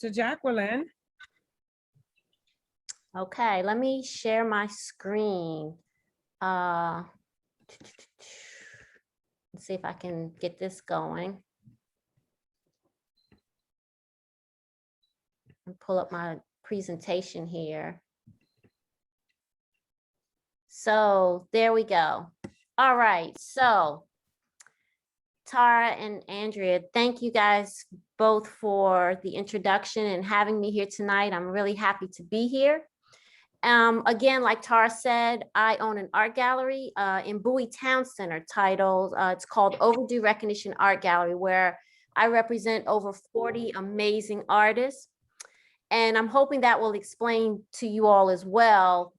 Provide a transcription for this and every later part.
to Jacqueline. Okay, let me share my screen. Let's see if I can get this going. And pull up my presentation here. So there we go. All right, so Tara and Andrea, thank you guys both for the introduction and having me here tonight. I'm really happy to be here. Again, like Tara said, I own an art gallery in Bowie Town Center titled, it's called Overdue Recognition Art Gallery, where I represent over 40 amazing artists. And I'm hoping that will explain to you all as well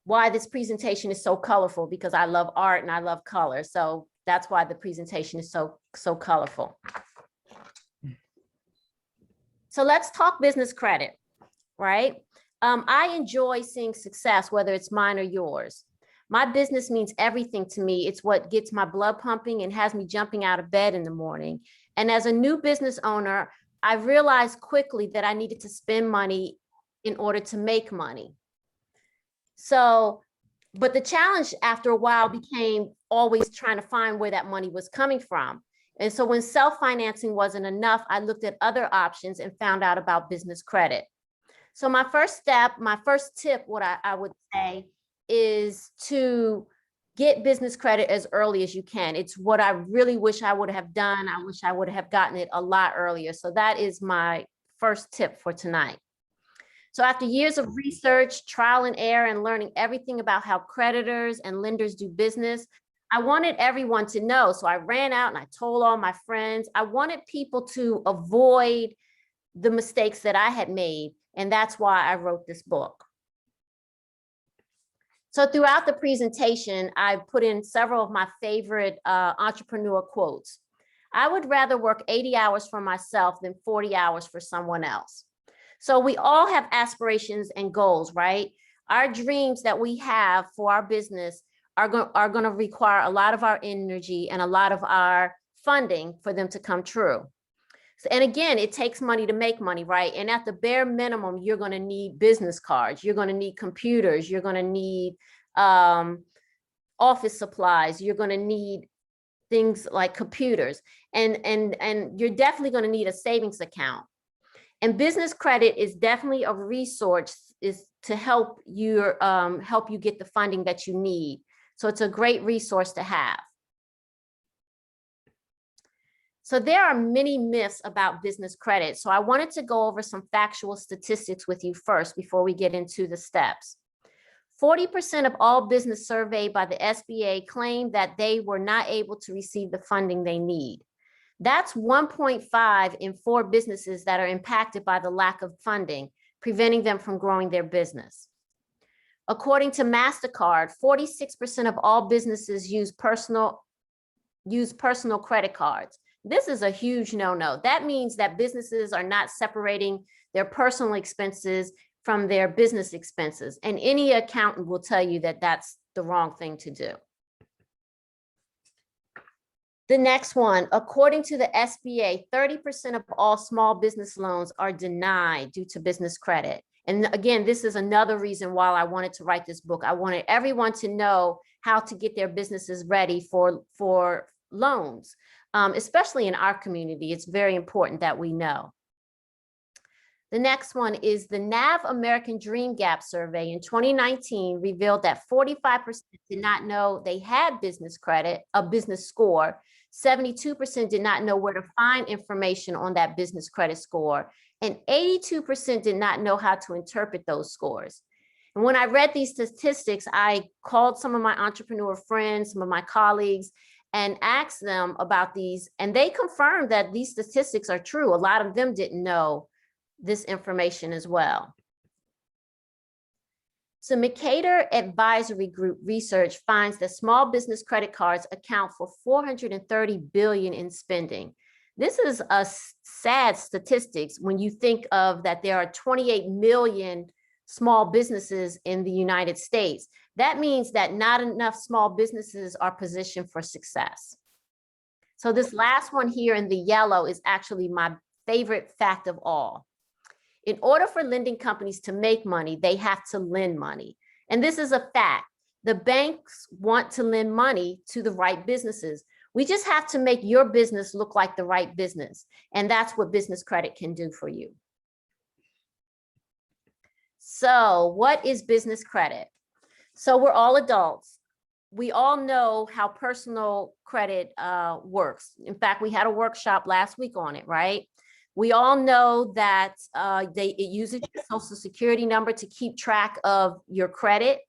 why this presentation is so colorful, because I love art and I love color. So that's why the presentation is so colorful. So let's talk business credit, right? I enjoy seeing success, whether it's mine or yours. My business means everything to me. It's what gets my blood pumping and has me jumping out of bed in the morning. And as a new business owner, I realized quickly that I needed to spend money in order to make money. So, but the challenge after a while became always trying to find where that money was coming from. And so when self-financing wasn't enough, I looked at other options and found out about business credit. So my first step, my first tip, what I would say is to get business credit as early as you can. It's what I really wish I would have done. I wish I would have gotten it a lot earlier. So that is my first tip for tonight. So after years of research, trial and error, and learning everything about how creditors and lenders do business, I wanted everyone to know. So I ran out and I told all my friends. I wanted people to avoid the mistakes that I had made. And that's why I wrote this book. So throughout the presentation, I put in several of my favorite entrepreneur quotes. I would rather work 80 hours for myself than 40 hours for someone else. So we all have aspirations and goals, right? Our dreams that we have for our business are going to require a lot of our energy and a lot of our funding for them to come true. And again, it takes money to make money, right? And at the bare minimum, you're going to need business cards. You're going to need computers. You're going to need office supplies. You're going to need things like computers. And you're definitely going to need a savings account. And business credit is definitely a resource to help you get the funding that you need. So it's a great resource to have. So there are many myths about business credit. So I wanted to go over some factual statistics with you first before we get into the steps. 40% of all business surveyed by the SBA claim that they were not able to receive the funding they need. That's 1.5 in 4 businesses that are impacted by the lack of funding, preventing them from growing their business. According to MasterCard, 46% of all businesses use personal credit cards. This is a huge no-no. That means that businesses are not separating their personal expenses from their business expenses. And any accountant will tell you that that's the wrong thing to do. The next one, according to the SBA, 30% of all small business loans are denied due to business credit. And again, this is another reason why I wanted to write this book. I wanted everyone to know how to get their businesses ready for loans, especially in our community. It's very important that we know. The next one is the NAV American Dream Gap survey in 2019 revealed that 45% did not know they had business credit, a business score. 72% did not know where to find information on that business credit score. And 82% did not know how to interpret those scores. And when I read these statistics, I called some of my entrepreneur friends, some of my colleagues, and asked them about these. And they confirmed that these statistics are true. A lot of them didn't know this information as well. So Mercator Advisory Group research finds that small business credit cards account for $430 billion in spending. This is a sad statistics when you think of that there are 28 million small businesses in the United States. That means that not enough small businesses are positioned for success. So this last one here in the yellow is actually my favorite fact of all. In order for lending companies to make money, they have to lend money. And this is a fact. The banks want to lend money to the right businesses. We just have to make your business look like the right business. And that's what business credit can do for you. So what is business credit? So we're all adults. We all know how personal credit works. In fact, we had a workshop last week on it, right? We all know that it uses your social security number to keep track of your credit.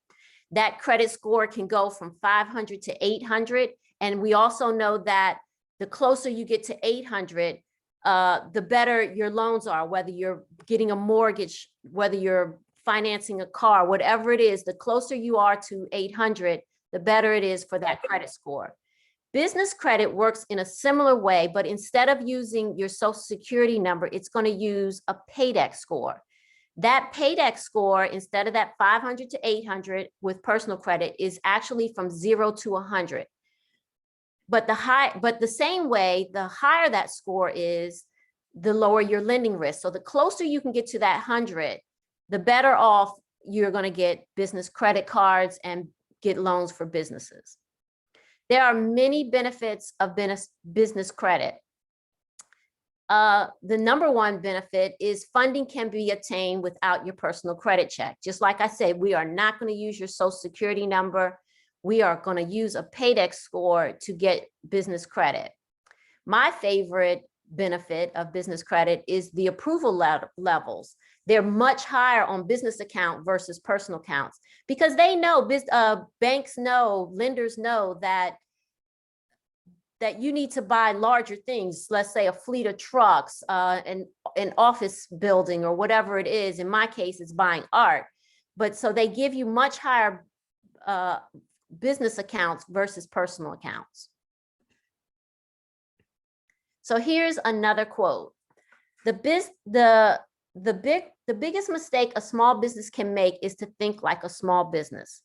That credit score can go from 500 to 800. And we also know that the closer you get to 800, the better your loans are, whether you're getting a mortgage, whether you're financing a car, whatever it is, the closer you are to 800, the better it is for that credit score. Business credit works in a similar way, but instead of using your social security number, it's going to use a PAYDEX score. That PAYDEX score, instead of that 500 to 800 with personal credit, is actually from 0 to 100. But the same way, the higher that score is, the lower your lending risk. So the closer you can get to that 100, the better off you're going to get business credit cards and get loans for businesses. There are many benefits of business credit. The number one benefit is funding can be obtained without your personal credit check. Just like I said, we are not going to use your social security number. We are going to use a PAYDEX score to get business credit. My favorite benefit of business credit is the approval levels. They're much higher on business account versus personal accounts because they know, banks know, lenders know that you need to buy larger things, let's say a fleet of trucks, an office building or whatever it is. In my case, it's buying art. But so they give you much higher business accounts versus personal accounts. So here's another quote. The biggest mistake a small business can make is to think like a small business.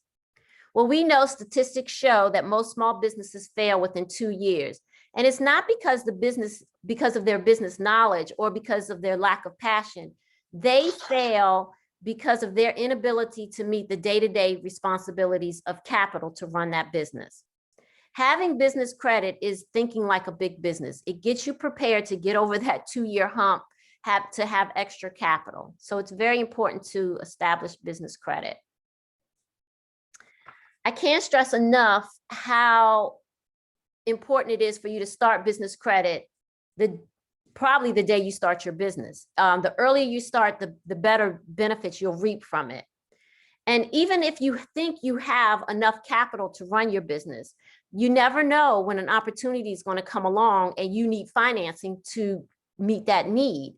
Well, we know statistics show that most small businesses fail within 2 years. And it's not because of their business knowledge or because of their lack of passion. They fail because of their inability to meet the day-to-day responsibilities of capital to run that business. Having business credit is thinking like a big business. It gets you prepared to get over that 2-year hump, to have extra capital. So it's very important to establish business credit. I can't stress enough how important it is for you to start business credit probably the day you start your business. The earlier you start, the better benefits you'll reap from it. And even if you think you have enough capital to run your business, you never know when an opportunity is going to come along and you need financing to meet that need.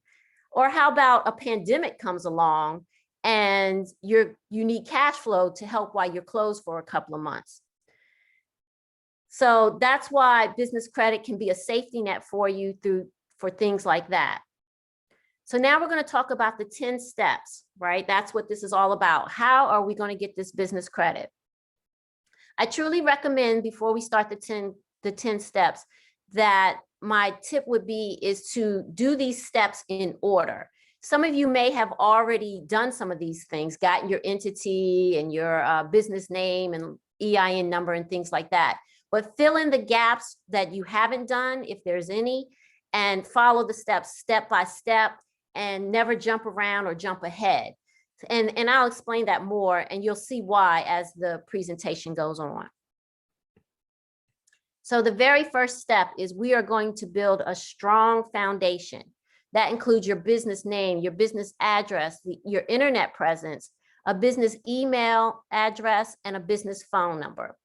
Or how about a pandemic comes along and you need cash flow to help while you're closed for a couple of months. So that's why business credit can be a safety net for you for things like that. So now we're going to talk about the 10 steps, right? That's what this is all about. How are we going to get this business credit? I truly recommend, before we start the 10 steps, that my tip would be is to do these steps in order. Some of you may have already done some of these things, gotten your entity and your business name and EIN number and things like that. But fill in the gaps that you haven't done, if there's any, and follow the steps step by step and never jump around or jump ahead. And I'll explain that more and you'll see why as the presentation goes on. So the very first step is we are going to build a strong foundation. That includes your business name, your business address, your internet presence, a business email address, and a business phone number.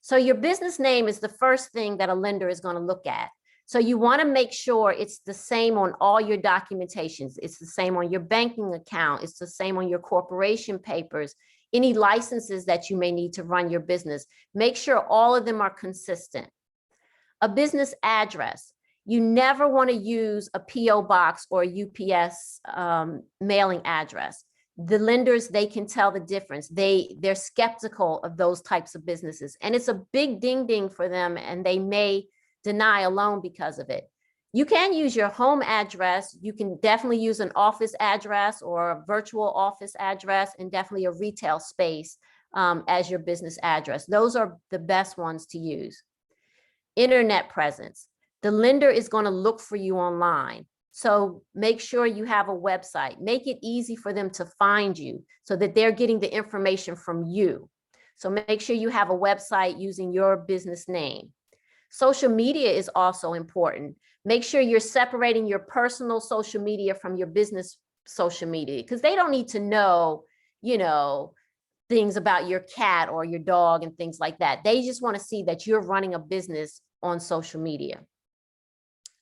So your business name is the first thing that a lender is going to look at. So you want to make sure it's the same on all your documentations. It's the same on your banking account. It's the same on your corporation papers, any licenses that you may need to run your business. Make sure all of them are consistent. A business address. You never want to use a PO box or a UPS mailing address. The lenders, they can tell the difference. They're skeptical of those types of businesses. And it's a big ding ding for them, and they may deny a loan because of it. You can use your home address. You can definitely use an office address or a virtual office address, and definitely a retail space as your business address. Those are the best ones to use. Internet presence. The lender is going to look for you online. So make sure you have a website. Make it easy for them to find you so that they're getting the information from you. So make sure you have a website using your business name. Social media is also important. Make sure you're separating your personal social media from your business social media, because they don't need to know, you know, things about your cat or your dog and things like that. They just want to see that you're running a business on social media.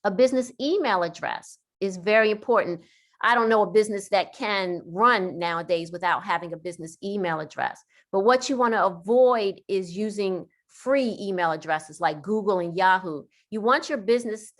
A business email address is very important. I don't know a business that can run nowadays without having a business email address. But what you want to avoid is using free email addresses like Google and Yahoo. You want your business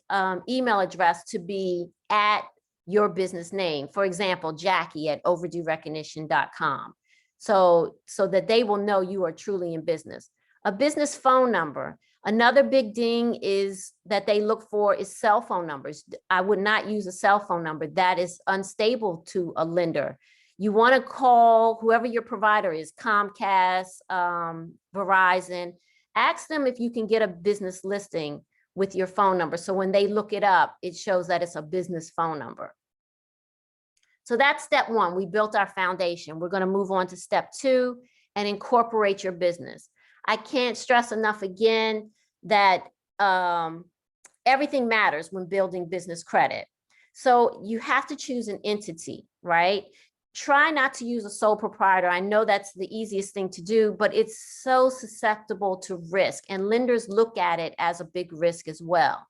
email address to be at your business name. For example, Jackie@overduerecognition.com. So that they will know you are truly in business. A business phone number. Another big ding is that they look for is cell phone numbers. I would not use a cell phone number. That is unstable to a lender. You want to call whoever your provider is, Comcast, Verizon. Ask them if you can get a business listing with your phone number. So when they look it up, it shows that it's a business phone number. So that's step one. We built our foundation. We're going to move on to step two and incorporate your business. I can't stress enough again that everything matters when building business credit. So you have to choose an entity, right? Try not to use a sole proprietor. I know that's the easiest thing to do, but it's so susceptible to risk, and lenders look at it as a big risk as well.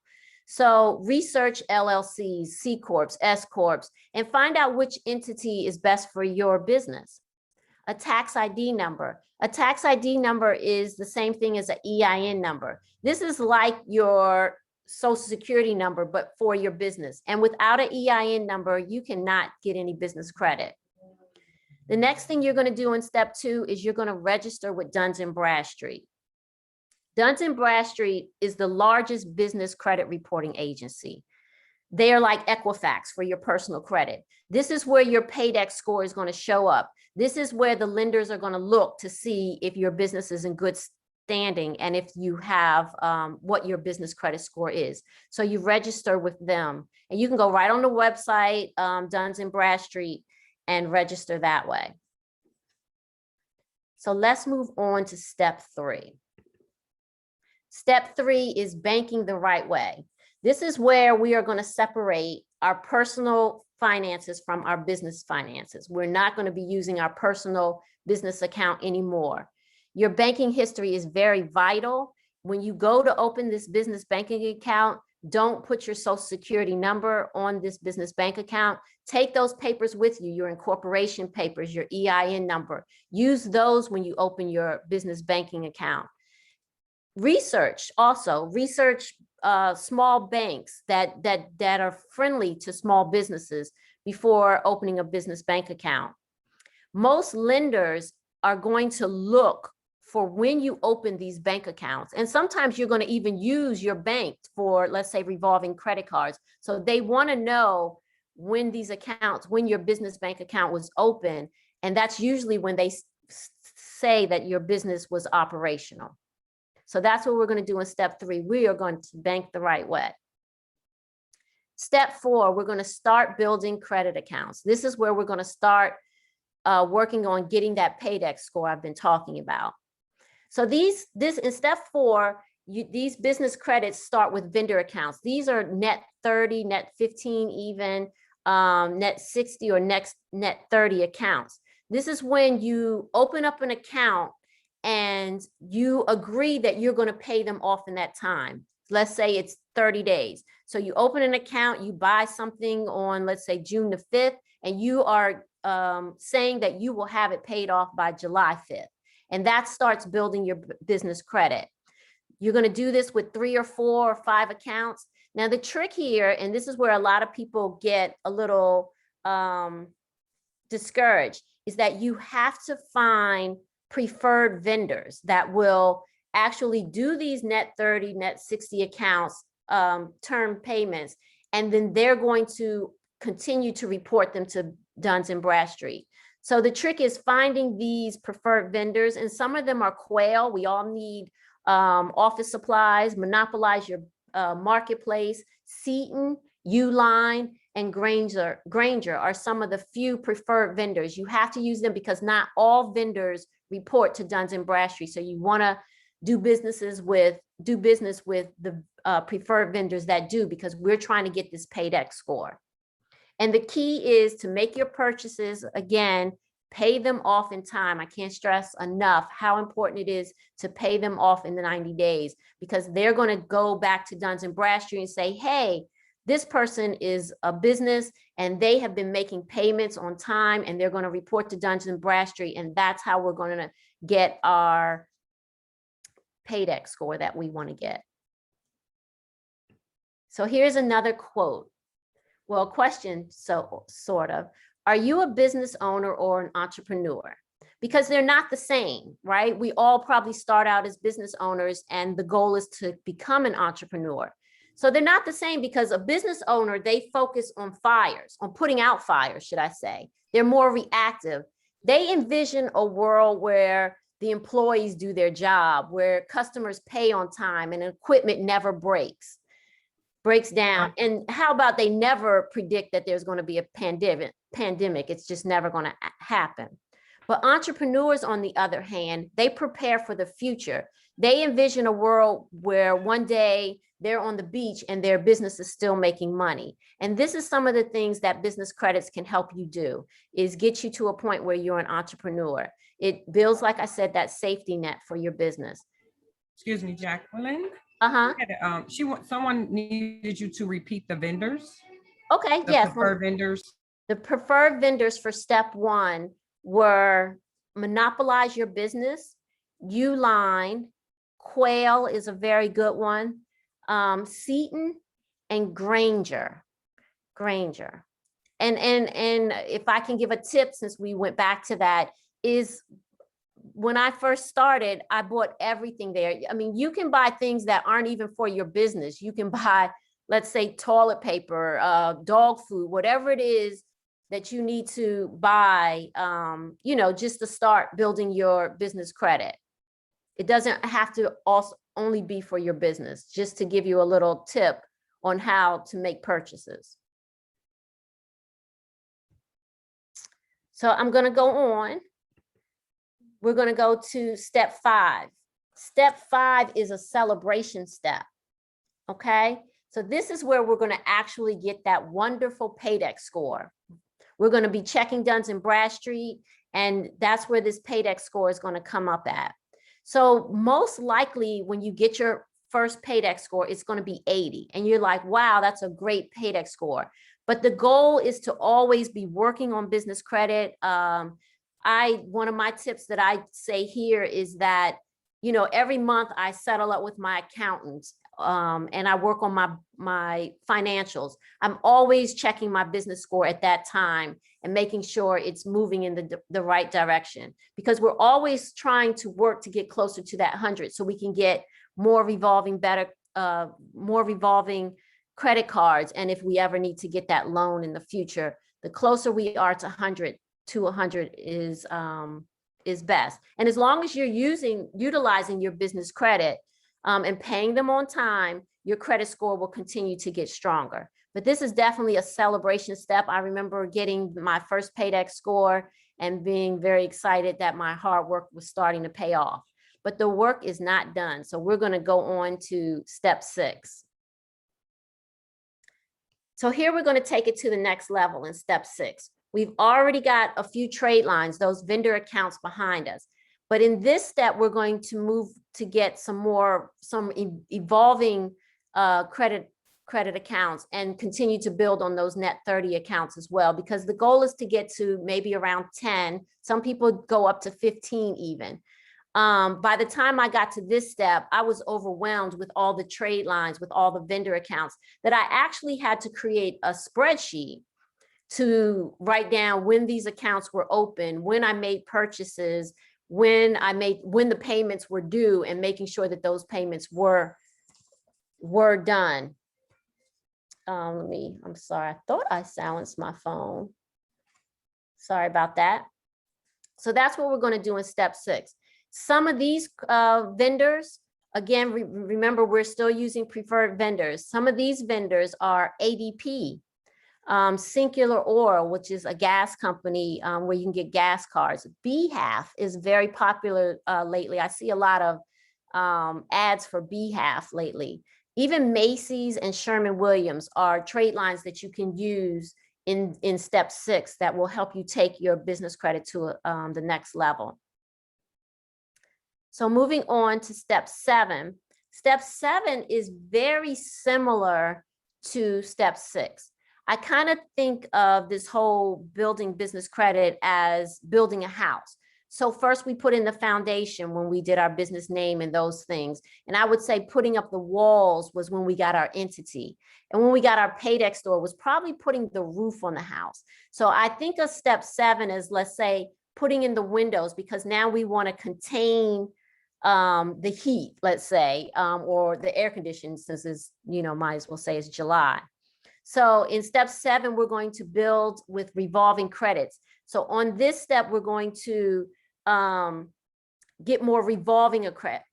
So research LLCs, C Corps, S Corps, and find out which entity is best for your business. A tax ID number. A tax ID number is the same thing as an EIN number. This is like your Social Security number, but for your business. And without an EIN number, you cannot get any business credit. The next thing you're going to do in step two is you're going to register with Dun & Bradstreet. Dun & Bradstreet is the largest business credit reporting agency. They are like Equifax for your personal credit. This is where your PAYDEX score is going to show up. This is where the lenders are going to look to see if your business is in good standing and if you have what your business credit score is. So you register with them, and you can go right on the website, Dun & Bradstreet, and register that way. So let's move on to step three. Step three is banking the right way. This is where we are going to separate our personal finances from our business finances. We're not going to be using our personal business account anymore. Your banking history is very vital. When you go to open this business banking account, don't put your Social Security number on this business bank account. Take those papers with you, your incorporation papers, your EIN number. Use those when you open your business banking account. Research small banks that are friendly to small businesses before opening a business bank account. Most lenders are going to look for when you open these bank accounts. And sometimes you're going to even use your bank for, let's say, revolving credit cards. So they want to know when these accounts, when your business bank account was open. And that's usually when they say that your business was operational. So that's what we're going to do in step three. We are going to bank the right way. Step four, we're going to start building credit accounts. This is where we're going to start working on getting that PAYDEX score I've been talking about. So in step four, these business credits start with vendor accounts. These are net 30, net 15 even, net 60 or net 30 accounts. This is when you open up an account and you agree that you're going to pay them off in that time. Let's say it's 30 days. So you open an account, you buy something on, let's say, June the 5th, and you are saying that you will have it paid off by July 5th. And that starts building your business credit. You're going to do this with 3 or 4 or 5 accounts. Now, the trick here, and this is where a lot of people get a little discouraged, is that you have to find preferred vendors that will actually do these net 30, net 60 accounts, term payments, and then they're going to continue to report them to Dun & Bradstreet. So the trick is finding these preferred vendors, and some of them are Quail. We all need office supplies. Monopolize Your Marketplace. Seton, Uline, and Grainger are some of the few preferred vendors. You have to use them because not all vendors report to Dun & Bradstreet. So you want to do business with the preferred vendors that do, because we're trying to get this Paydex score. And the key is to make your purchases, again, pay them off in time. I can't stress enough how important it is to pay them off in the 90 days, because they're going to go back to Dun & Bradstreet and say, hey, this person is a business and they have been making payments on time, and they're going to report to Dun & Bradstreet. And that's how we're going to get our Paydex score that we want to get. So here's another quote. Well, question, so sort of. Are you a business owner or an entrepreneur? Because they're not the same, right? We all probably start out as business owners, and the goal is to become an entrepreneur. So they're not the same, because a business owner, they focus on fires, on putting out fires, should I say. They're more reactive. They envision a world where the employees do their job, where customers pay on time and equipment never breaks down. And how about they never predict that there's going to be a pandemic? It's just never going to happen. But entrepreneurs, on the other hand, they prepare for the future. They envision a world where one day they're on the beach and their business is still making money. And this is some of the things that business credits can help you do, is get you to a point where you're an entrepreneur. It builds, like I said, that safety net for your business. Excuse me, Jacqueline. Someone needed you to repeat the vendors. Okay, yes. Preferred vendors. The preferred vendors for step one were Monopolize Your Business, Uline, Quail is a very good one, Seton, and Grainger. And if I can give a tip, since we went back to that, is when I first started, I bought everything there. I mean, you can buy things that aren't even for your business. You can buy, let's say, toilet paper, dog food, whatever it is that you need to buy, just to start building your business credit. It doesn't have to also only be for your business, just to give you a little tip on how to make purchases. So I'm going to go on. We're going to go to step 5. Step 5 is a celebration step. Okay, so this is where we're going to actually get that wonderful Paydex score. We're going to be checking Dun & Bradstreet, and that's where this Paydex score is going to come up at. So most likely when you get your first Paydex score, it's going to be 80. And you're like, wow, that's a great Paydex score. But the goal is to always be working on business credit. One of my tips that I say here is that, every month I settle up with my accountant, and I work on my financials. I'm always checking my business score at that time and making sure it's moving in the right direction, because we're always trying to work to get closer to that 100 so we can get more revolving credit cards. And if we ever need to get that loan in the future, the closer we are to 100 is best. And as long as you're utilizing your business credit and paying them on time, your credit score will continue to get stronger. But this is definitely a celebration step. I remember getting my first Paydex score and being very excited that my hard work was starting to pay off. But the work is not done. So we're going to go on to step 6. So here we're going to take it to the next level in step 6. We've already got a few trade lines, those vendor accounts behind us. But in this step, we're going to move to get some evolving credit accounts and continue to build on those net 30 accounts as well, because the goal is to get to maybe around 10. Some people go up to 15 even. By the time I got to this step, I was overwhelmed with all the trade lines, with all the vendor accounts, that I actually had to create a spreadsheet to write down when these accounts were open, when I made purchases, when the payments were due, and making sure that those payments were done. I'm sorry, I thought I silenced my phone. Sorry about that. So that's what we're going to do in step 6. Some of these vendors, again, remember, we're still using preferred vendors. Some of these vendors are ADP, Singular Oil, which is a gas company where you can get gas cards. BHAF is very popular lately. I see a lot of ads for BHAF lately. Even Macy's and Sherwin-Williams are trade lines that you can use in step 6 that will help you take your business credit to the next level. So moving on to step 7. Step 7 is very similar to step 6. I kind of think of this whole building business credit as building a house. So first we put in the foundation when we did our business name and those things. And I would say putting up the walls was when we got our entity. And when we got our Paydex store was probably putting the roof on the house. So I think of step 7 as, let's say, putting in the windows, because now we want to contain the heat, let's say, or the air conditioning, since it's, might as well say it's July. So in step 7, we're going to build with revolving credits. So on this step, we're going to get more revolving accounts.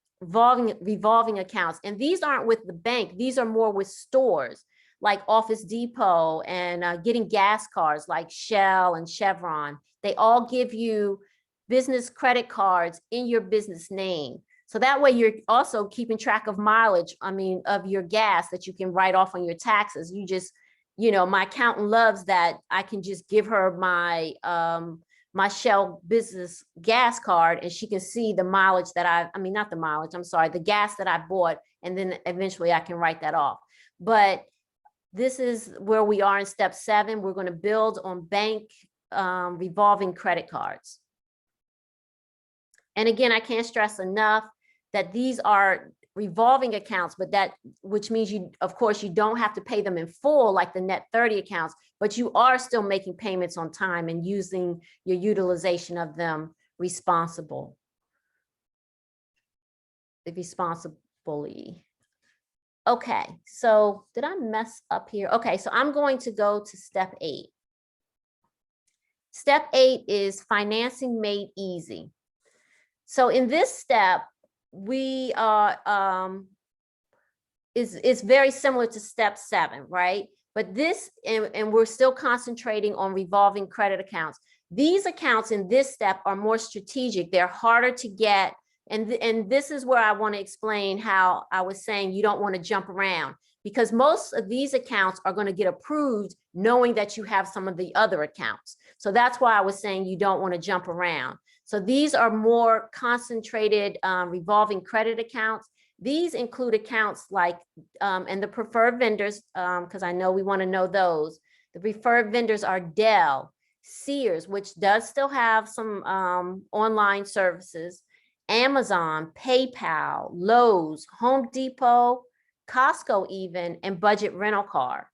And these aren't with the bank. These are more with stores like Office Depot and getting gas cards like Shell and Chevron. They all give you business credit cards in your business name. So that way you're also keeping track of mileage, of your gas that you can write off on your taxes. You just, my accountant loves that I can just give her my my Shell business gas card, and she can see the mileage that not the mileage, I'm sorry, the gas that I bought, and then eventually I can write that off. But this is where we are in step 7. We're going to build on bank revolving credit cards. And again, I can't stress enough that these are revolving accounts, but which means of course, you don't have to pay them in full like the net 30 accounts, but you are still making payments on time and using your utilization of them responsibly. Okay, so did I mess up here? Okay, so I'm going to go to step 8. Step 8 is financing made easy. So in this step, we are is very similar to step 7, right? But this, and we're still concentrating on revolving credit accounts. These accounts in this step are more strategic. They're harder to get. And this is where I want to explain how I was saying you don't want to jump around, because most of these accounts are going to get approved knowing that you have some of the other accounts. So that's why I was saying you don't want to jump around. So these are more concentrated revolving credit accounts. These include accounts like, and the preferred vendors, because I know we want to know those. The preferred vendors are Dell, Sears, which does still have some online services, Amazon, PayPal, Lowe's, Home Depot, Costco even, and Budget Rental Car.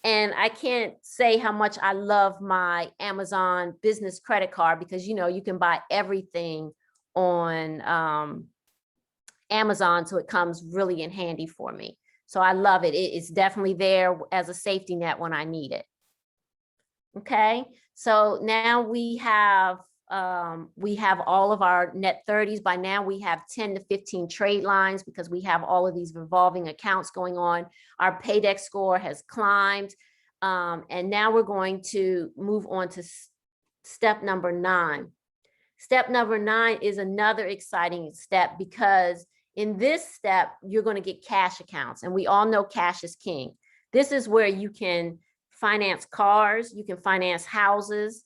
And I can't say how much I love my Amazon business credit card, because, you can buy everything on Amazon. So it comes really in handy for me. So I love it. It's definitely there as a safety net when I need it. Okay, so now we have all of our net 30s. By now we have 10 to 15 trade lines because we have all of these revolving accounts going on. Our Paydex score has climbed. And now we're going to move on to step number 9. Step number 9 is another exciting step, because in this step, you're going to get cash accounts. And we all know cash is king. This is where you can finance cars, you can finance houses.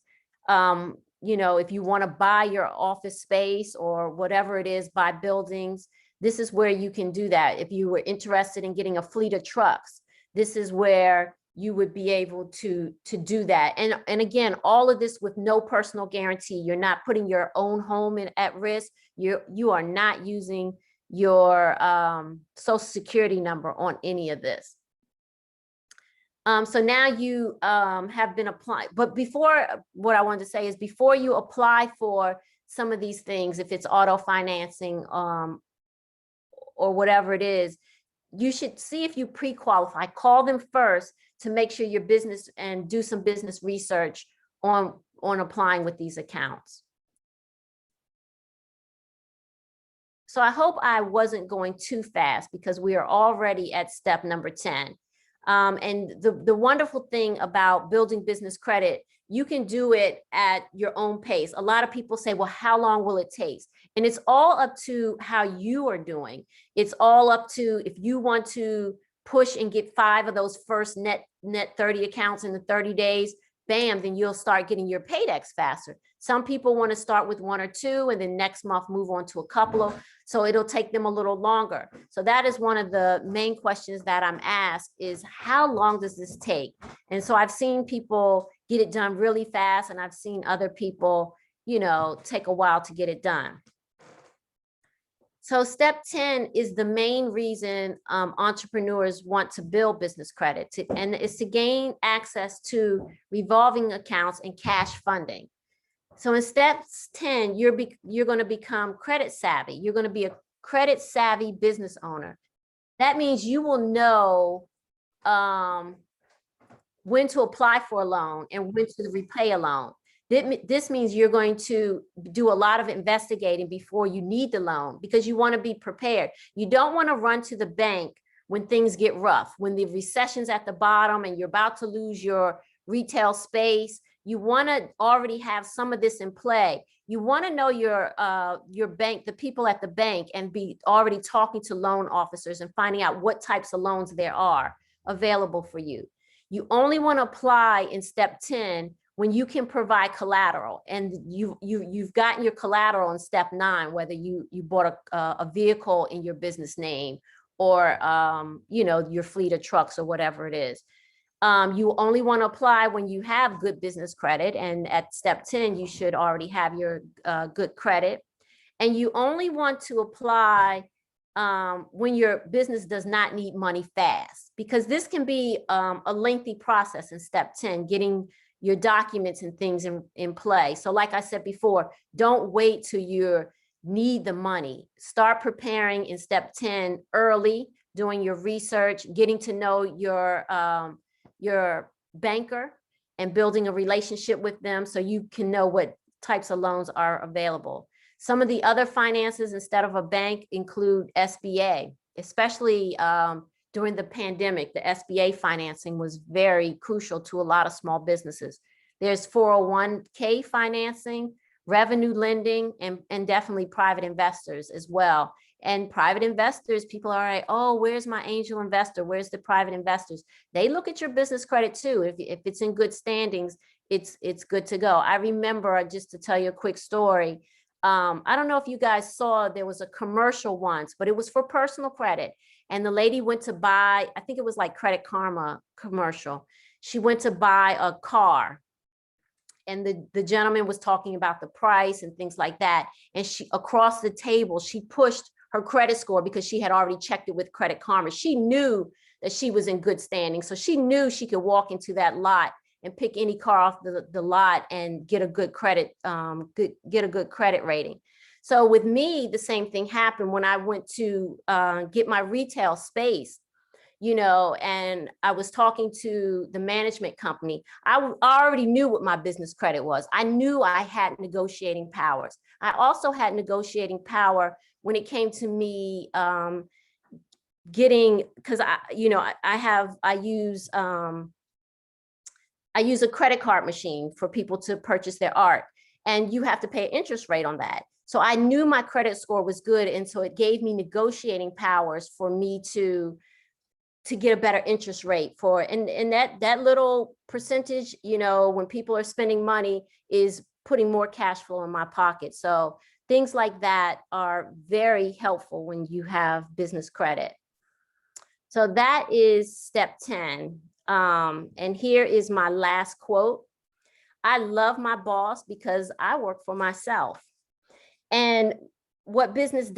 If you want to buy your office space or whatever it is, buy buildings, this is where you can do that. If you were interested in getting a fleet of trucks, this is where you would be able to do that. And again, all of this with no personal guarantee. You're not putting your own home at risk. You are not using your Social Security number on any of this. So now you have been applying, but before, what I wanted to say is before you apply for some of these things, if it's auto financing or whatever it is, you should see if you pre-qualify. Call them first to make sure your business and do some business research on applying with these accounts. So I hope I wasn't going too fast because we are already at step number 10. And the wonderful thing about building business credit, you can do it at your own pace. A lot of people say, well, how long will it take? And it's all up to how you are doing. It's all up to if you want to push and get 5 of those first net 30 accounts in the 30 days, bam, then you'll start getting your paychecks faster. Some people want to start with 1 or 2 and then next month move on to a couple of, so it'll take them a little longer. So that is one of the main questions that I'm asked is how long does this take? And so I've seen people get it done really fast and I've seen other people, you know, take a while to get it done. So step 10 is the main reason entrepreneurs want to build business credit, and it's to gain access to revolving accounts and cash funding. So in step 10, you're going to become credit savvy. You're going to be a credit savvy business owner. That means you will know when to apply for a loan and when to repay a loan. This means you're going to do a lot of investigating before you need the loan because you want to be prepared. You don't want to run to the bank when things get rough, when the recession's at the bottom and you're about to lose your retail space. You want to already have some of this in play. You want to know your bank, the people at the bank, and be already talking to loan officers and finding out what types of loans there are available for you. You only want to apply in step 10 when you can provide collateral, and you've gotten your collateral in step 9, whether you bought a vehicle in your business name or you know, your fleet of trucks or whatever it is. You only want to apply when you have good business credit, and at step 10 you should already have your good credit. And you only want to apply when your business does not need money fast, because this can be a lengthy process in step 10, getting your documents and things in play. So like I said before, don't wait till you need the money. Start preparing in step 10 early, doing your research, getting to know your banker and building a relationship with them so you can know what types of loans are available. Some of the other finances instead of a bank include SBA, especially during the pandemic. The SBA financing was very crucial to a lot of small businesses. There's 401k financing, revenue lending, and definitely private investors as well. And private investors, people are like, oh, where's my angel investor? Where's the private investors? They look at your business credit too. If it's in good standings, it's good to go. I remember, just to tell you a quick story, I don't know if you guys saw, there was a commercial once, but it was for personal credit. And the lady went to buy, I think it was like Credit Karma commercial. She went to buy a car. And the gentleman was talking about the price and things like that. And she, across the table, she pushed her credit score because she had already checked it with Credit Karma. She knew that she was in good standing. So she knew she could walk into that lot and pick any car off the lot and get a good credit, get a good credit rating. So with me, the same thing happened when I went to get my retail space, you know, and I was talking to the management company. I already knew what my business credit was. I knew I had negotiating powers. I also had negotiating power when it came to me getting, because I use a credit card machine for people to purchase their art, and you have to pay an interest rate on that. So I knew my credit score was good, and so it gave me negotiating powers for me to get a better interest rate for, and that little percentage, you know, when people are spending money, is putting more cash flow in my pocket. So things like that are very helpful when you have business credit. So that is step 10. And here is my last quote. I love my boss because I work for myself. And what business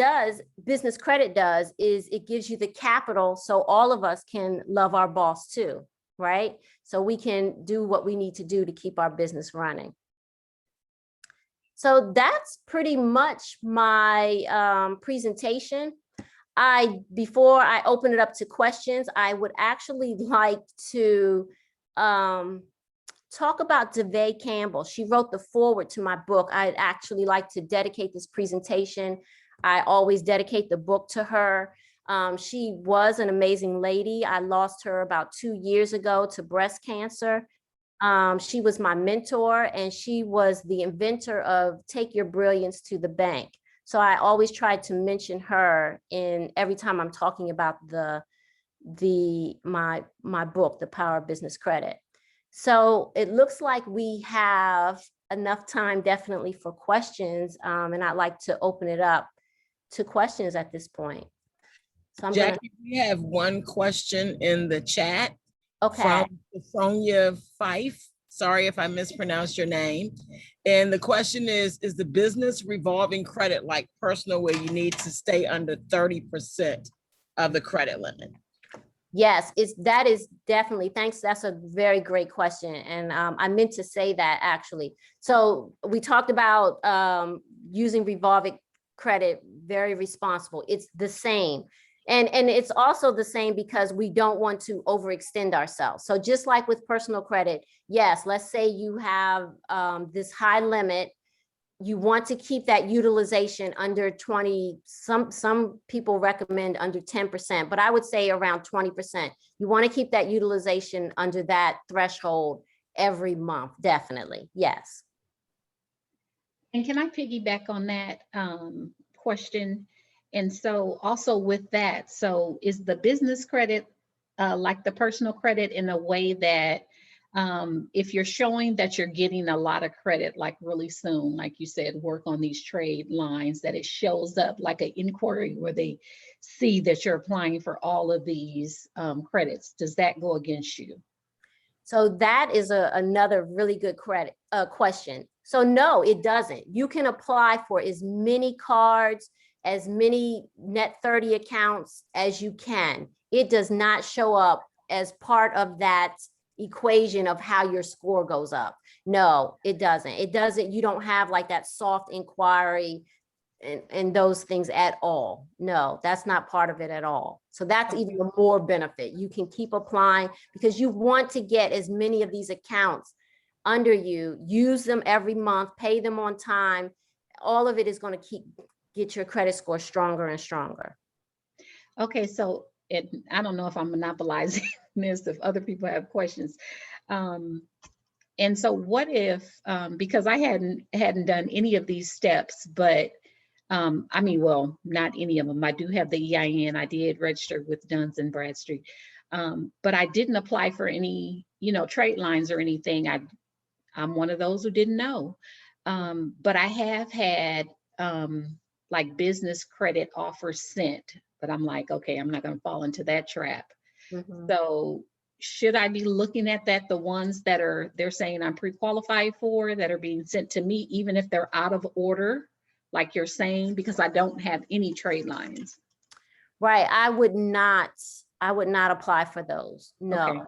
credit does is it gives you the capital so all of us can love our boss too, right? So we can do what we need to do to keep our business running. So that's pretty much my presentation. before I open it up to questions, I would actually like to talk about DeVay Campbell. She wrote the foreword to my book. I'd actually like to dedicate this presentation. I always dedicate the book to her. She was an amazing lady. I lost her about 2 years ago to breast cancer. She was my mentor, and she was the inventor of Take Your Brilliance to the Bank. So I always try to mention her in every time I'm talking about my book, The Power of Business Credit. So it looks like we have enough time definitely for questions, and I'd like to open it up to questions at this point. So Jackie, we have one question in the chat. Okay. From Sonia Fife. Sorry if I mispronounced your name. And the question is the business revolving credit like personal, where you need to stay under 30% of the credit limit? Yes, that is definitely, thanks. That's a very great question. And I meant to say that actually. So we talked about using revolving credit, very responsible. It's the same. And it's also the same because we don't want to overextend ourselves. So just like with personal credit, yes, let's say you have this high limit, you want to keep that utilization under 20, some people recommend under 10%, but I would say around 20%. You want to keep that utilization under that threshold every month, definitely, yes. And can I piggyback on that question? And so also with that, so is the business credit like the personal credit in a way that if you're showing that you're getting a lot of credit, like really soon, like you said, work on these trade lines, that it shows up like an inquiry where they see that you're applying for all of these credits, does that go against you? So that is another really good question. So no, it doesn't. You can apply for as many cards, as many net 30 accounts as you can. It does not show up as part of that equation of how your score goes up. No, it doesn't. It doesn't. You don't have like that soft inquiry and those things at all. No, that's not part of it at all. So that's even more benefit. You can keep applying because you want to get as many of these accounts under you, use them every month, pay them on time. All of it is going to get your credit score stronger and stronger. Okay, so I don't know if I'm monopolizing this, if other people have questions. And so what if, because I hadn't done any of these steps, but I mean, well, not any of them. I do have the EIN. I did register with Duns and Bradstreet, but I didn't apply for any, trade lines or anything. I'm one of those who didn't know, but I have had like business credit offers sent, but I'm like, okay, I'm not going to fall into that trap. Mm-hmm. So should I be looking at that, the ones that they're saying I'm pre-qualified for, that are being sent to me, even if they're out of order, like you're saying, because I don't have any trade lines? Right. I would not apply for those. No. Okay.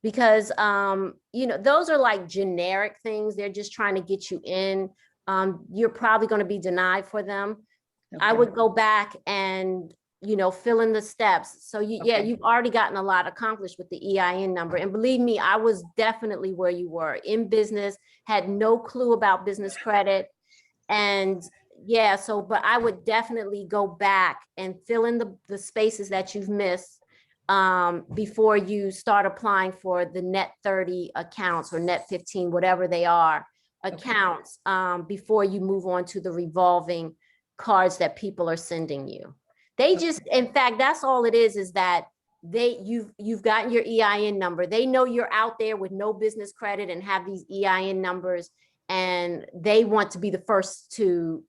Because, those are like generic things. They're just trying to get you in. You're probably going to be denied for them. Okay. I would go back and, fill in the steps. So you've already gotten a lot accomplished with the EIN number. And believe me, I was definitely where you were in business, had no clue about business credit. And but I would definitely go back and fill in the spaces that you've missed before you start applying for the net 30 accounts or net 15, whatever they are, accounts, before you move on to the revolving cards that people are sending you. They just, in fact, that's all it is that you've gotten your EIN number. They know you're out there with no business credit and have these EIN numbers, and they want to be the first to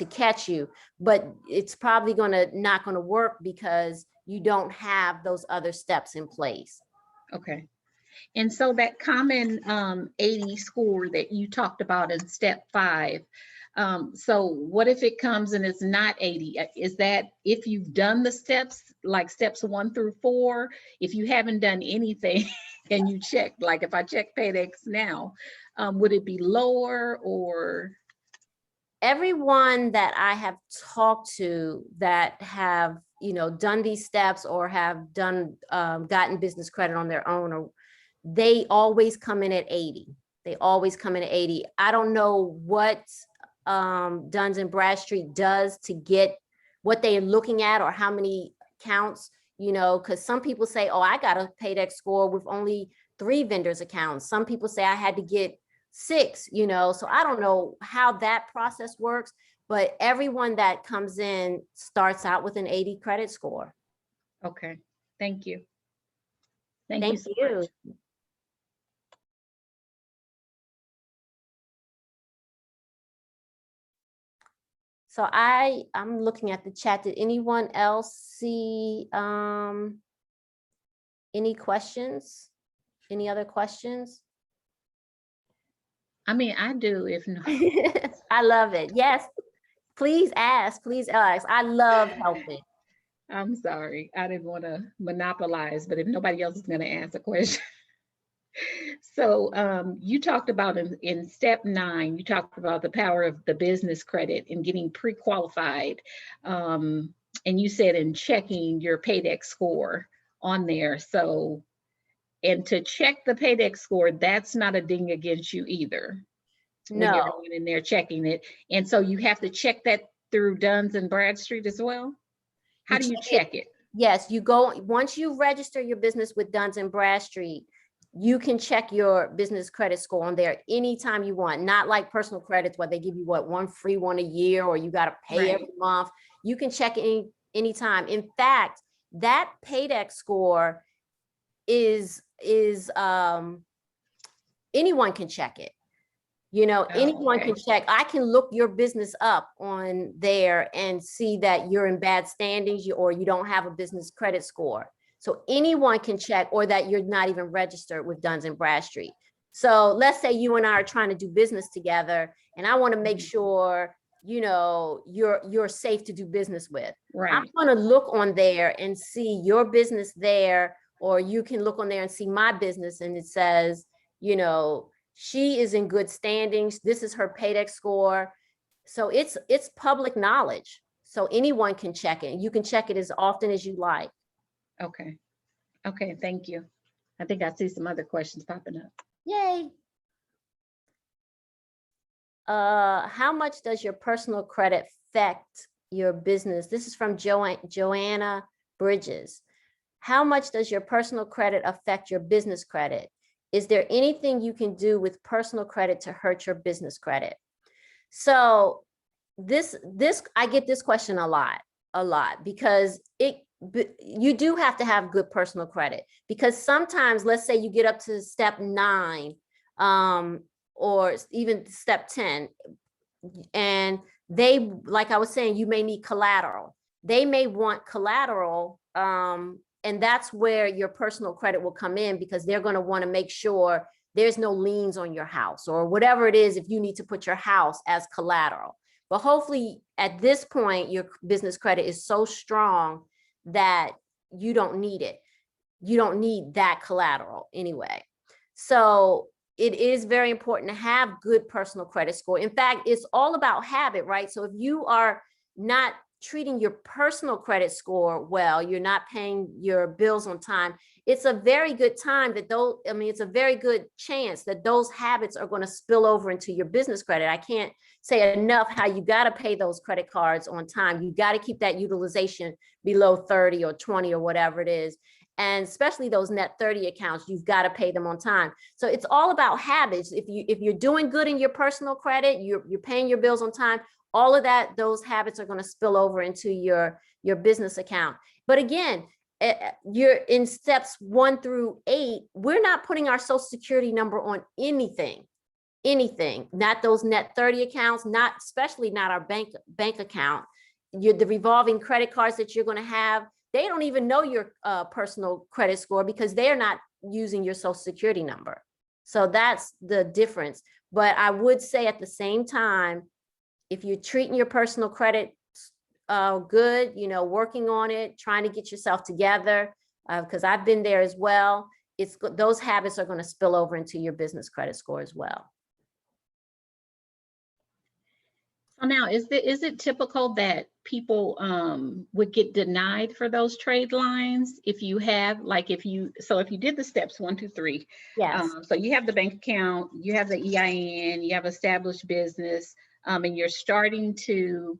catch you, but it's probably not going to work because you don't have those other steps in place. Okay. And so that common 80 score that you talked about in step 5, so what if it comes and it's not 80? Is that if you've done the steps, like steps 1 through 4, if you haven't done anything and you check, like if I check PayDex now, would it be lower or? everyone that I have talked to that have, done these steps or have done, gotten business credit on their own, or they always come in at 80. They always come in at 80. I don't know what Duns and Bradstreet does to get what they're looking at or how many counts, because some people say, oh, I got a Paydex score with only 3 vendors accounts. Some people say I had to get 6, so I don't know how that process works, but everyone that comes in starts out with an 80 credit score. Okay, thank you. Thank Thank you so you. much. So I'm looking at the chat. Did anyone else see any questions? Any other questions? I mean, I do, if not. I love it. Yes, please ask. Please ask. I love helping. I'm sorry, I didn't want to monopolize, but if nobody else is going to ask a question. So you talked about in step 9, you talked about the power of the business credit and getting pre-qualified. And you said in checking your Paydex score on there. So, and to check the Paydex score, that's not a ding against you either. When you're No, going in there checking it. And so you have to check that through Duns and Bradstreet as well? How do you check it? yes, you go, once you register your business with Duns and Bradstreet, you can check your business credit score on there anytime you want, not like personal credits where they give you one free one a year, or you got to pay every month. You can check it anytime. In fact, that Paydex score is anyone can check it. Anyone can check. I can look your business up on there and see that you're in bad standings or you don't have a business credit score. So anyone can check, or that you're not even registered with Duns and Bradstreet. So let's say you and I are trying to do business together, and I want to make sure, you're safe to do business with. Right. I'm going to look on there and see your business there, or you can look on there and see my business, and it says, she is in good standings. This is her Paydex score. So it's public knowledge. So anyone can check it. You can check it as often as you like. Okay. Okay, thank you. I think I see some other questions popping up. Yay. How much does your personal credit affect your business? This is from Joanna Bridges. How much does your personal credit affect your business credit? Is there anything you can do with personal credit to hurt your business credit? So this I get this question a lot because you do have to have good personal credit, because sometimes, let's say you get up to step 9 or even step 10, and they, like I was saying, you may need collateral. They may want collateral, and that's where your personal credit will come in, because they're going to want to make sure there's no liens on your house or whatever it is, if you need to put your house as collateral. But hopefully at this point, your business credit is so strong that you don't need it. You don't need that collateral anyway. So it is very important to have good personal credit score. In fact, it's all about habit, right? So if you are not treating your personal credit score well, you're not paying your bills on time, it's a very good time that it's a very good chance that those habits are going to spill over into your business credit. I can't say enough how you got to pay those credit cards on time. You got to keep that utilization below 30 or 20 or whatever it is. And especially those net 30 accounts, you've got to pay them on time. So it's all about habits. If you're doing good in your personal credit, you're paying your bills on time, all of that, those habits are going to spill over into your business account. But again, you're in steps 1 through 8. We're not putting our social security number on anything, not those net 30 accounts, especially not our bank account. The revolving credit cards that you're going to have, they don't even know your personal credit score because they're not using your social security number. So that's the difference. But I would say at the same time, if you're treating your personal credit good, working on it, trying to get yourself together, because I've been there as well, those habits are going to spill over into your business credit score as well. So now, is it typical that people would get denied for those trade lines if you have, like, if you did the steps 1, 2, 3, Yes. so you have the bank account, you have the EIN, you have established business, and you're starting to,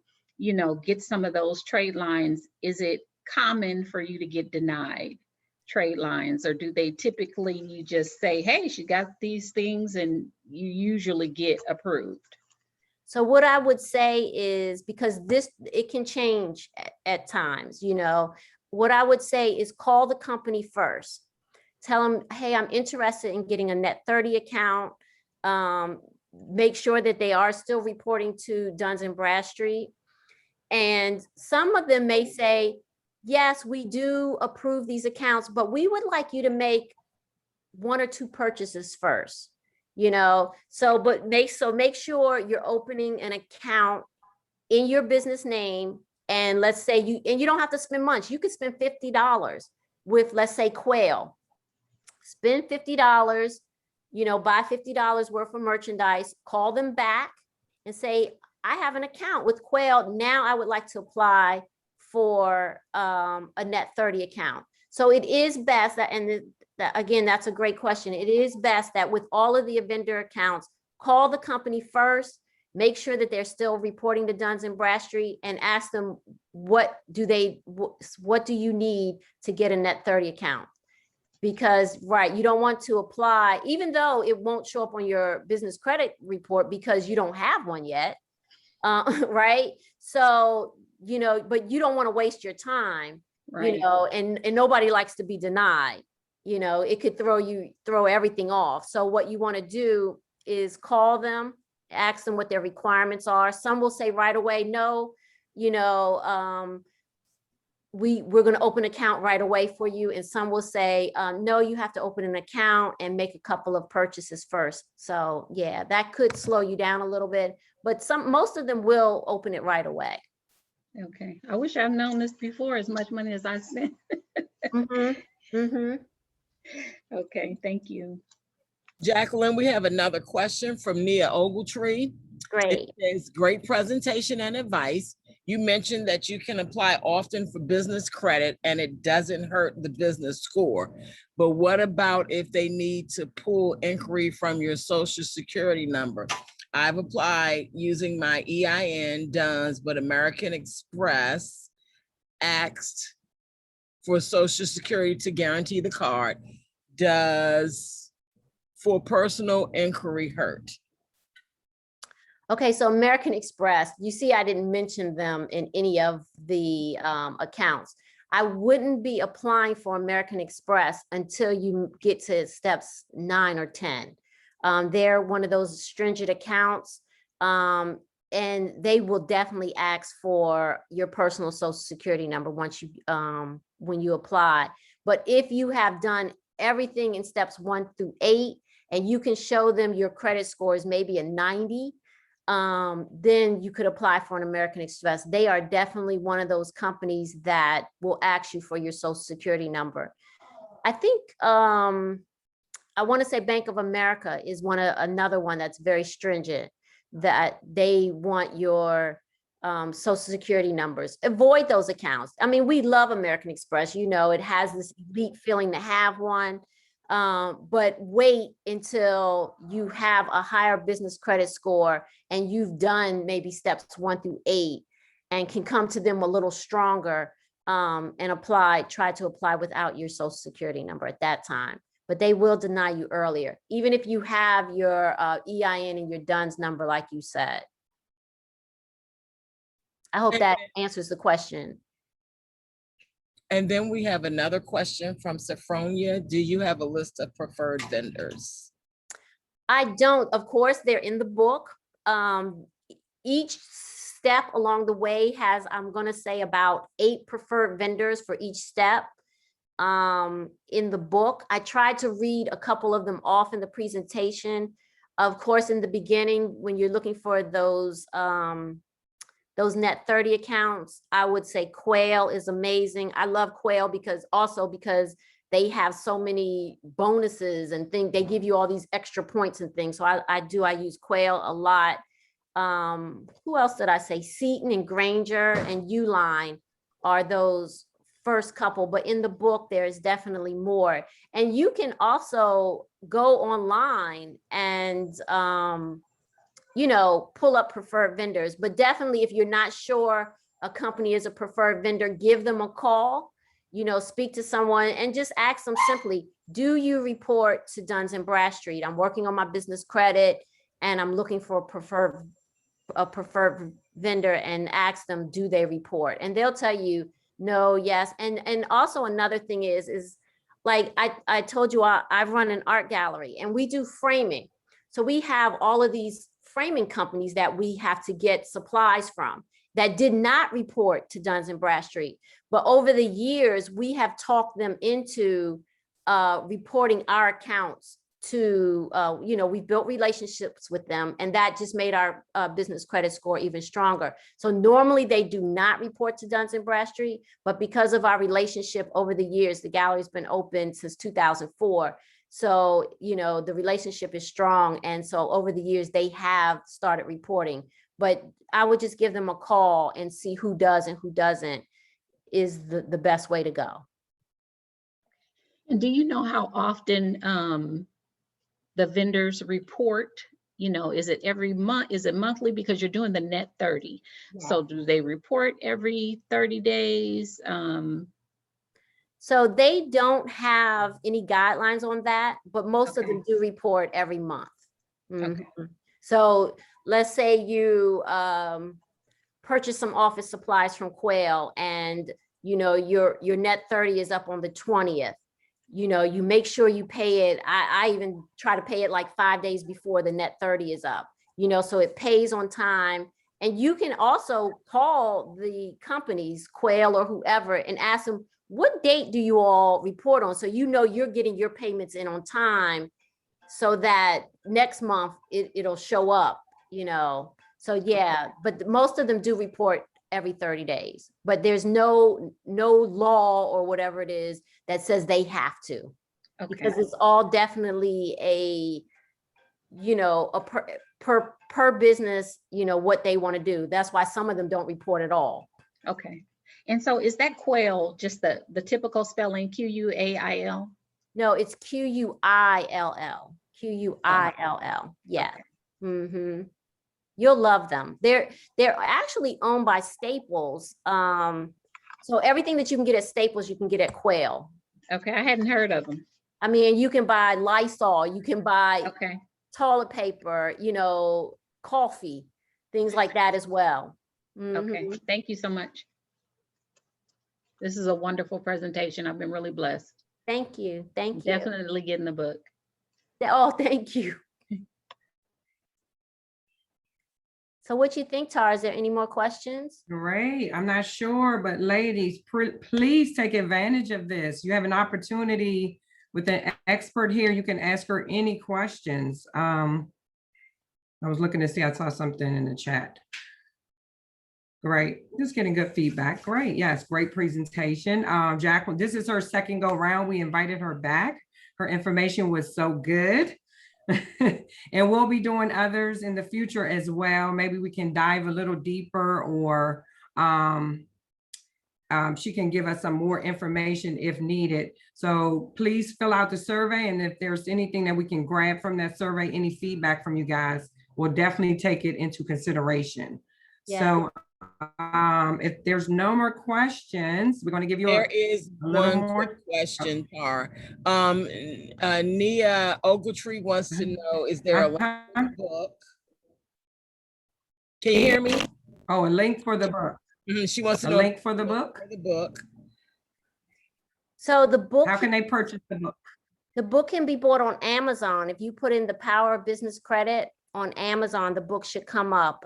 get some of those trade lines. Is it common for you to get denied trade lines, or do they typically, you just say, hey, she got these things, and you usually get approved? So what I would say is, because it can change at times, what I would say is call the company first. Tell them, hey, I'm interested in getting a net 30 account. Make sure that they are still reporting to Duns and Bradstreet. And some of them may say, yes, we do approve these accounts, but we would like you to make 1 or 2 purchases first. Make sure you're opening an account in your business name. And let's say you don't have to spend much. You could spend $50 with, let's say, Quail. Spend $50, buy $50 worth of merchandise, call them back and say, I have an account with Quail. Now I would like to apply for a net 30 account. So it is best that, again, that's a great question. It is best that with all of the vendor accounts, call the company first, make sure that they're still reporting to Duns and Bradstreet, and ask them, what do you need to get a net 30 account? Because, right, you don't want to apply, even though it won't show up on your business credit report because you don't have one yet, right? So, but you don't want to waste your time, right. And nobody likes to be denied. It could throw everything off. So what you want to do is call them, ask them what their requirements are. Some will say right away, no, we're going to open an account right away for you. And some will say, no, you have to open an account and make a couple of purchases first. So yeah, that could slow you down a little bit, but most of them will open it right away. Okay. I wish I've known this before, as much money as I spent. Okay, thank you. Jacqueline, we have another question from Nia Ogletree. Great. It says, great presentation and advice. You mentioned that you can apply often for business credit and it doesn't hurt the business score. But what about if they need to pull inquiry from your social security number? I've applied using my EIN, Duns, but American Express asked for social security to guarantee the card. Does for personal inquiry hurt? Okay, so American Express, you see, I didn't mention them in any of the accounts. I wouldn't be applying for American Express until you get to steps 9 or 10. They're one of those stringent accounts, and they will definitely ask for your personal social security number once you when you apply. But if you have done everything in steps 1 through 8, and you can show them your credit score is maybe a 90, then you could apply for an American Express. They are definitely one of those companies that will ask you for your social security number. I think I want to say Bank of America is another one that's very stringent, that they want your social security numbers. Avoid those accounts. I mean, we love American Express. It has this elite feeling to have one. But wait until you have a higher business credit score and you've done maybe steps 1 through 8 and can come to them a little stronger and try to apply without your social security number at that time. But they will deny you earlier, even if you have your EIN and your DUNS number, like you said. I hope that answers the question. And then we have another question from Sophronia. Do you have a list of preferred vendors? I don't. Of course, they're in the book. Each step along the way has, I'm going to say, about 8 preferred vendors for each step in the book. I tried to read a couple of them off in the presentation. Of course, in the beginning, when you're looking for those net 30 accounts, I would say Quail is amazing. I love Quail because they have so many bonuses and things. They give you all these extra points and things. So I use Quail a lot. who else did I say? Seton and Granger and Uline are those first couple, but in the book, there's definitely more. And you can also go online and, you know, pull up preferred vendors, but definitely if you're not sure a company is a preferred vendor, give them a call, you know, speak to someone and just ask them simply, do you report to Duns and Bradstreet? I'm working on my business credit and I'm looking for a preferred vendor, and ask them, do they report? And they'll tell you no, yes. And also another thing is like I told you, I run an art gallery and we do framing. So we have all of these framing companies that we have to get supplies from that did not report to Duns and Bradstreet. But over the years, we have talked them into reporting our accounts to, you know, we built relationships with them, and that just made our business credit score even stronger. So normally they do not report to Duns and Bradstreet, but because of our relationship over the years, the gallery's been open since 2004. So, you know, the relationship is strong. And so over the years, they have started reporting, but I would just give them a call and see who does and who doesn't is the best way to go. And do you know how often the vendors report? You know, is it every month? Is it monthly? Because you're doing the net 30. Yeah. So do they report every 30 days? So they don't have any guidelines on that, but most of them do report every month. Okay. So let's say you purchase some office supplies from Quail, and you know your net 30 is up on the 20th. You know, you make sure you pay it. I even try to pay it like 5 days before the net 30 is up, you know, so it pays on time. And you can also call the companies, Quail or whoever, and ask them, what date do you all report on? So you know you're getting your payments in on time so that next month it'll show up, you know. So yeah, but most of them do report every 30 days, but there's no law or whatever it is that says they have to, because it's all definitely a, you know, a per business, you know, what they want to do. That's why some of them don't report at all. Okay. And so is that Quail just the typical spelling, Q-U-A-I-L? No, it's Q-U-I-L-L. Q-U-I-L-L. Yeah. Okay. Mm-hmm. You'll love them. They're actually owned by Staples. So everything that you can get at Staples, you can get at Quail. Okay, I hadn't heard of them. I mean, you can buy Lysol, you can buy toilet paper, you know, coffee, things like that as well. Mm-hmm. Okay, thank you so much. This is a wonderful presentation. I've been really blessed. Thank you. Thank you. Definitely getting the book. Oh, thank you. So what you think, Tara? Is there any more questions? Great. I'm not sure, but ladies, please take advantage of this. You have an opportunity with an expert here. You can ask her any questions. I was looking to see, I saw something in the chat. Great. Just getting good feedback. Great. Yes, great presentation. Jacqueline, this is her second go round. We invited her back. Her information was so good. And we'll be doing others in the future as well. Maybe we can dive a little deeper, or she can give us some more information if needed. So please fill out the survey. And if there's anything that we can grab from that survey, any feedback from you guys, we'll definitely take it into consideration. Yeah. So if there's no more questions, we're going to give you there is one more question, Tar. Nia Ogletree wants to know, is there a link for the book? Can you hear me? Oh, a link for the book. She wants to know a link for the book. So the book, how can they purchase the book? The book can be bought on Amazon. If you put in The Power of Business Credit on Amazon, the book should come up.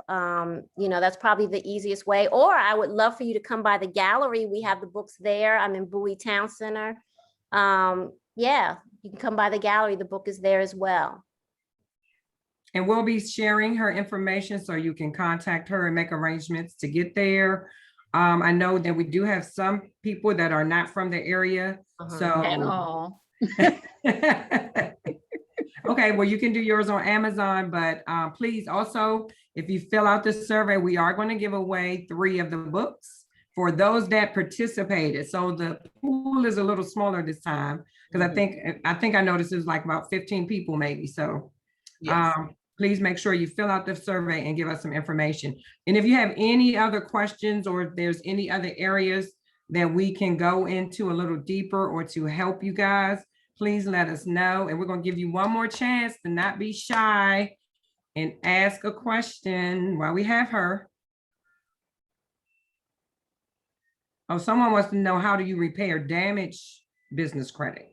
You know, that's probably the easiest way. Or I would love for you to come by the gallery. We have the books there. I'm in Bowie Town Center. Yeah, you can come by the gallery. The book is there as well. And we'll be sharing her information so you can contact her and make arrangements to get there. I know that we do have some people that are not from the area. So at all. Okay, well, you can do yours on Amazon, but please also, if you fill out the survey, we are going to give away 3 of the books for those that participated. So the pool is a little smaller this time because I think I noticed it was like about 15 people maybe. So Yes. please make sure you fill out the survey and give us some information. And if you have any other questions or if there's any other areas that we can go into a little deeper or to help you guys, please let us know. And we're going to give you one more chance to not be shy and ask a question while we have her. Oh, someone wants to know, how do you repair damaged business credit?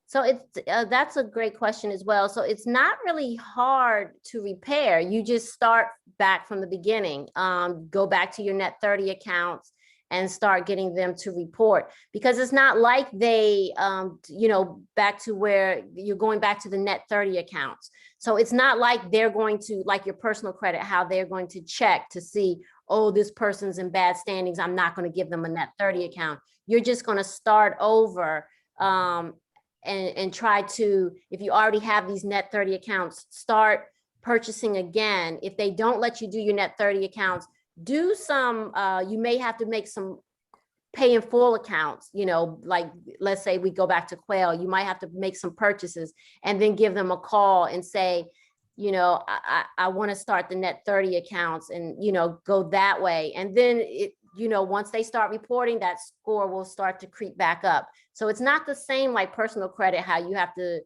So it's that's a great question as well. So it's not really hard to repair. You just start back from the beginning. Go back to your net 30 accounts and start getting them to report, because it's not like they, back to where you're going back to the net 30 accounts. So it's not like they're going to, like your personal credit, how they're going to check to see, oh, this person's in bad standings, I'm not going to give them a net 30 account. You're just going to start over. And try to, if you already have these net 30 accounts, start purchasing again. If they don't let you do your net 30 accounts, do some, you may have to make some pay in full accounts, like let's say we go back to Quail, you might have to make some purchases and then give them a call and say, I want to start the net 30 accounts and, go that way. And then once they start reporting, that score will start to creep back up. So it's not the same like personal credit, how you have to,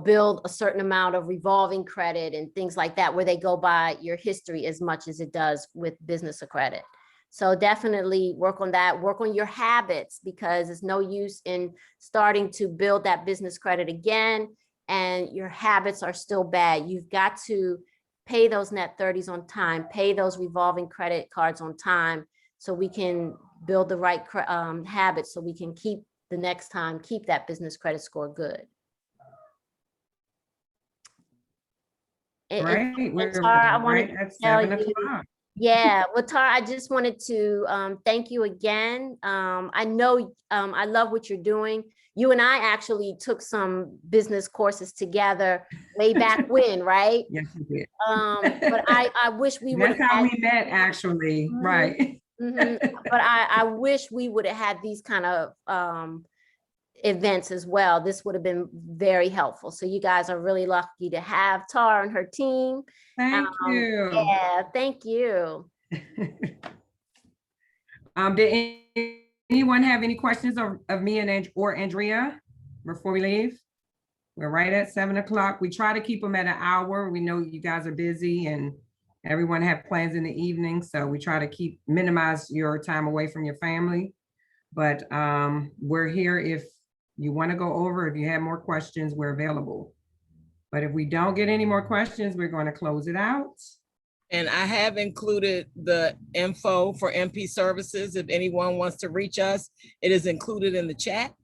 build a certain amount of revolving credit and things like that, where they go by your history as much as it does with business credit. So definitely work on that, work on your habits, because there's no use in starting to build that business credit again and your habits are still bad. You've got to pay those net 30s on time, pay those revolving credit cards on time, so we can build the right habits, so we can keep the next time, keep that business credit score good. Right, we're Tara, I wanted right at to tell 7 you, o'clock. yeah, well, Tara, I just wanted to thank you again. I know I love what you're doing. You and I actually took some business courses together way back when, right? Yes, you did. But I wish we would have. That's how we met, actually, right? But I wish we would have had these kind of events as well. This would have been very helpful. So you guys are really lucky to have Tara and her team. Thank you. Yeah, thank you. Did anyone have any questions of me or Andrea before we leave? We're right at 7 o'clock. We try to keep them at an hour. We know you guys are busy and everyone have plans in the evening. So we try to minimize your time away from your family. But we're here if you want to go over, if you have more questions, we're available. But if we don't get any more questions, we're going to close it out. And I have included the info for MP services. If anyone wants to reach us, it is included in the chat.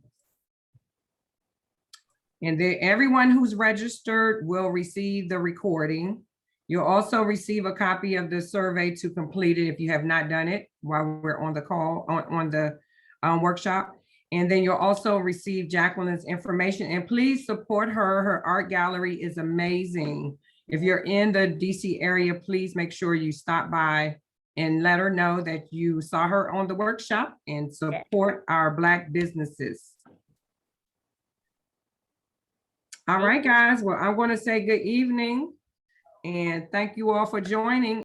And everyone who's registered will receive the recording. You'll also receive a copy of the survey to complete it if you have not done it while we're on the call, on the workshop. And then you'll also receive Jacqueline's information, and please support her. Her art gallery is amazing. If you're in the DC area, please make sure you stop by and let her know that you saw her on the workshop and support our Black businesses. All right, guys. Well, I'm going to say good evening and thank you all for joining.